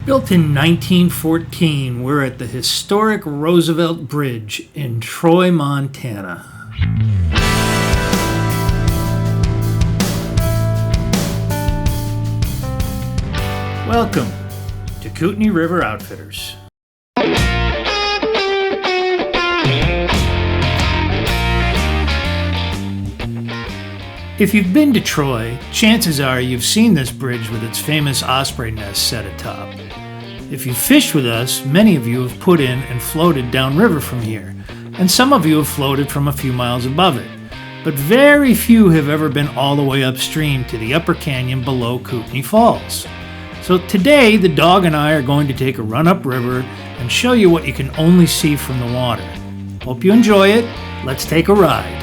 Built in 1914, we're at the historic Roosevelt Bridge in Troy, Montana. Welcome to Kootenai River Outfitters. If you've been to Troy, chances are you've seen this bridge with its famous osprey nest set atop. If you've fished with us, many of you have put in and floated downriver from here, and some of you have floated from a few miles above it. But very few have ever been all the way upstream to the upper canyon below Kootenai Falls. So today, the dog and I are going to take a run upriver and show you what you can only see from the water. Hope you enjoy it. Let's take a ride.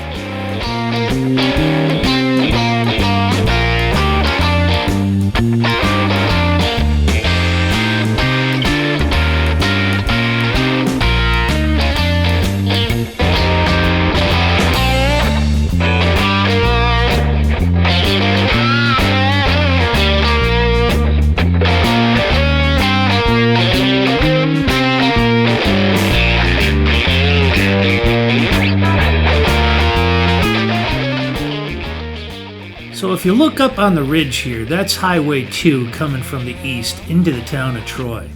So if you look up on the ridge here, that's Highway 2 coming from the east into the town of Troy.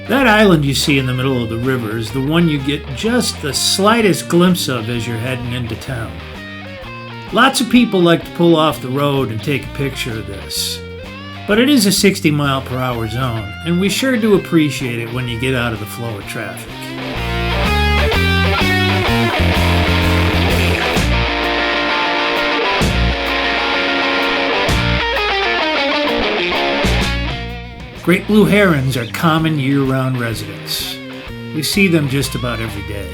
That island you see in the middle of the river is the one you get just the slightest glimpse of as you're heading into town. Lots of people like to pull off the road and take a picture of this. But it is a 60 mile per hour zone, and we sure do appreciate it when you get out of the flow of traffic. Great blue herons are common year-round residents. We see them just about every day.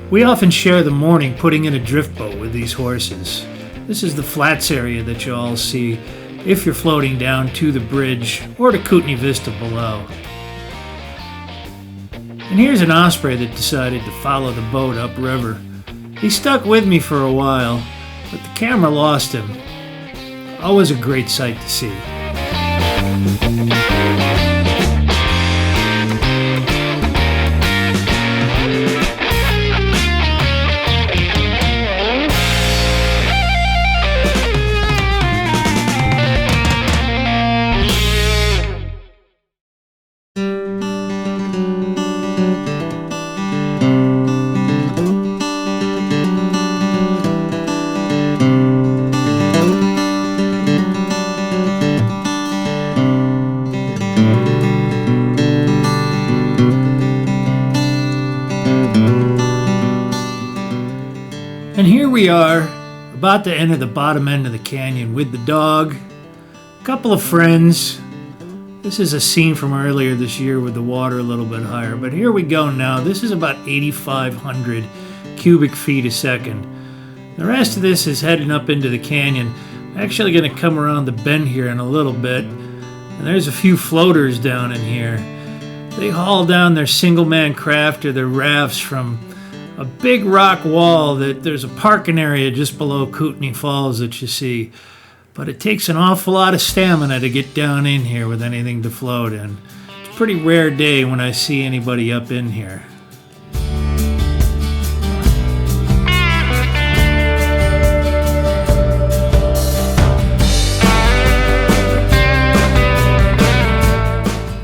We often share the morning putting in a drift boat with these horses. This is the flats area that you all see if you're floating down to the bridge or to Kootenai Vista below. And here's an osprey that decided to follow the boat upriver. He stuck with me for a while, but the camera lost him. Always a great sight to see. And here we are, about to enter the bottom end of the canyon with the dog, a couple of friends. This is a scene from earlier this year with the water a little bit higher, but here we go now. This is about 8,500 cubic feet a second. The rest of this is heading up into the canyon. I'm actually going to come around the bend here in a little bit, and there's a few floaters down in here. They haul down their single-man craft or their rafts from a big rock wall that there's a parking area just below Kootenai Falls that you see. But it takes an awful lot of stamina to get down in here with anything to float in. It's a pretty rare day when I see anybody up in here.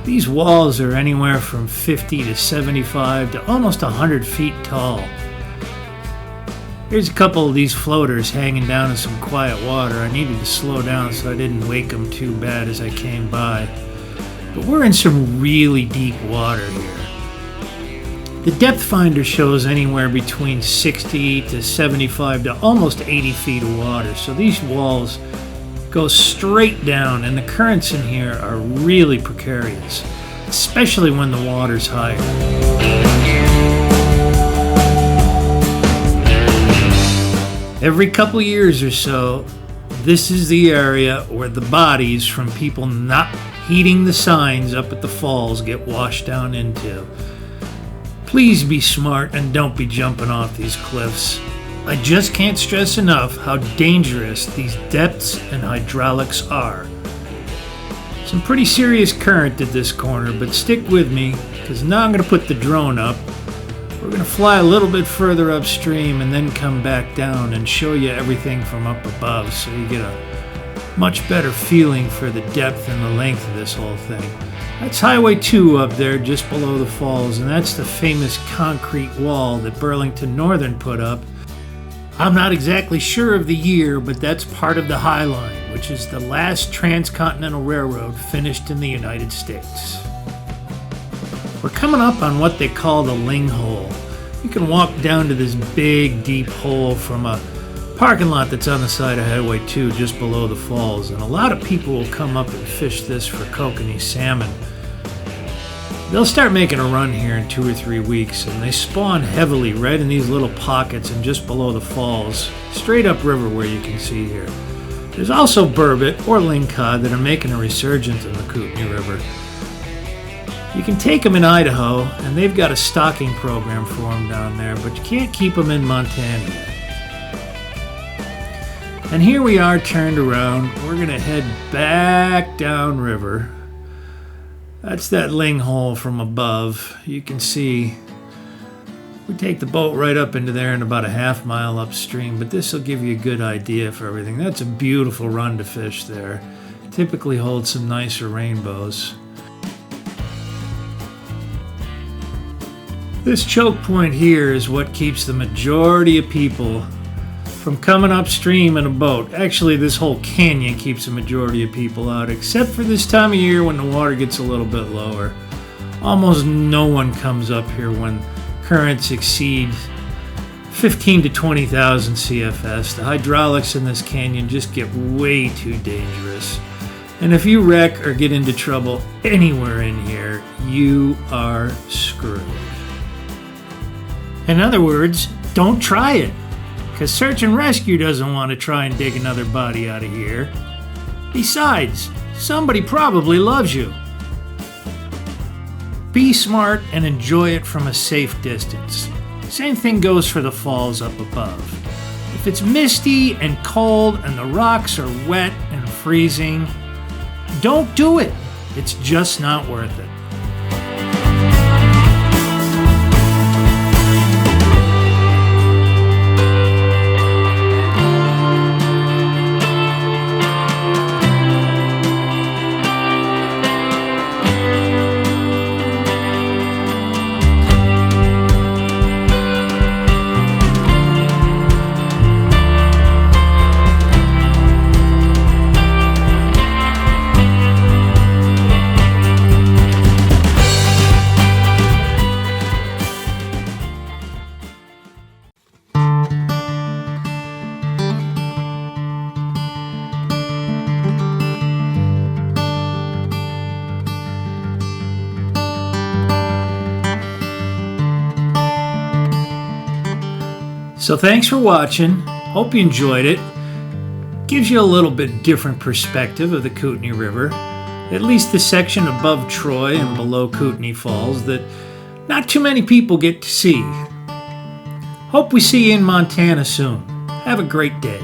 These walls are anywhere from 50 to 75 to almost 100 feet tall. Here's a couple of these floaters hanging down in some quiet water. I needed to slow down so I didn't wake them too bad as I came by. But we're in some really deep water here. The depth finder shows anywhere between 60 to 75 to almost 80 feet of water. So these walls go straight down, and the currents in here are really precarious, especially when the water's higher. Every couple years or so, this is the area where the bodies from people not heeding the signs up at the falls get washed down into. Please be smart and don't be jumping off these cliffs. I just can't stress enough how dangerous these depths and hydraulics are. Some pretty serious current at this corner, but stick with me because now I'm going to put the drone up. We're going to fly a little bit further upstream and then come back down and show you everything from up above so you get a much better feeling for the depth and the length of this whole thing. That's Highway 2 up there just below the falls, and that's the famous concrete wall that Burlington Northern put up. I'm not exactly sure of the year, but that's part of the High Line, which is the last transcontinental railroad finished in the United States. We're coming up on what they call the Ling Hole. You can walk down to this big, deep hole from a parking lot that's on the side of Highway 2 just below the falls, and a lot of people will come up and fish this for kokanee salmon. They'll start making a run here in 2 or 3 weeks, and they spawn heavily right in these little pockets and just below the falls, straight up river where you can see here. There's also burbot or lingcod that are making a resurgence in the Kootenai River. You can take them in Idaho, and they've got a stocking program for them down there, but you can't keep them in Montana yet. And here we are turned around. We're going to head back downriver. That's that Ling Hole from above. You can see we take the boat right up into there and about a half mile upstream, but this will give you a good idea for everything. That's a beautiful run to fish there. Typically holds some nicer rainbows. This choke point here is what keeps the majority of people from coming upstream in a boat. Actually, this whole canyon keeps the majority of people out, except for this time of year when the water gets a little bit lower. Almost no one comes up here when currents exceed 15 to 20,000 CFS. The hydraulics in this canyon just get way too dangerous. And if you wreck or get into trouble anywhere in here, you are screwed. In other words, don't try it. Because search and rescue doesn't want to try and dig another body out of here. Besides, somebody probably loves you. Be smart and enjoy it from a safe distance. Same thing goes for the falls up above. If it's misty and cold and the rocks are wet and freezing, don't do it. It's just not worth it. So thanks for watching. Hope you enjoyed it. Gives you a little bit different perspective of the Kootenai River, at least the section above Troy and below Kootenai Falls that not too many people get to see. Hope we see you in Montana soon. Have a great day.